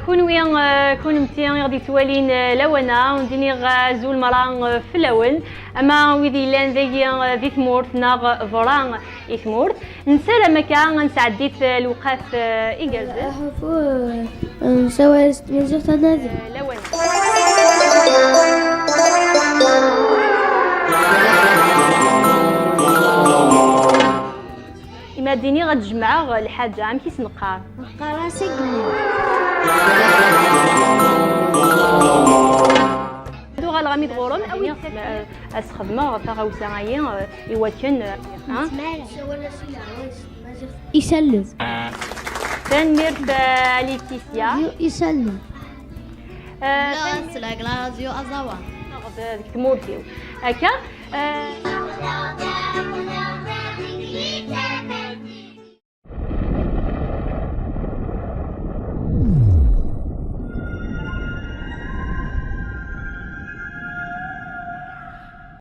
كونمتي غادي توالين لوانا ونديني زول مرا في الاول اما ويدي لان ذي ثمورت ناغ فران ثمورت نسال مكان نسعديت الوقات إيجازة أحفو نسوي مزيغ تنادي لوانا إما ديني غتجمع الحاجة عم كيس نقار قراسي قليل دو غالغامي دغورون أوي أسخدمة فغاوسا غايين إواتن يسلم تنميرت ليتيسيا يسلم لا سلاك لا راديو أزاوان ديك تمورتيو هكا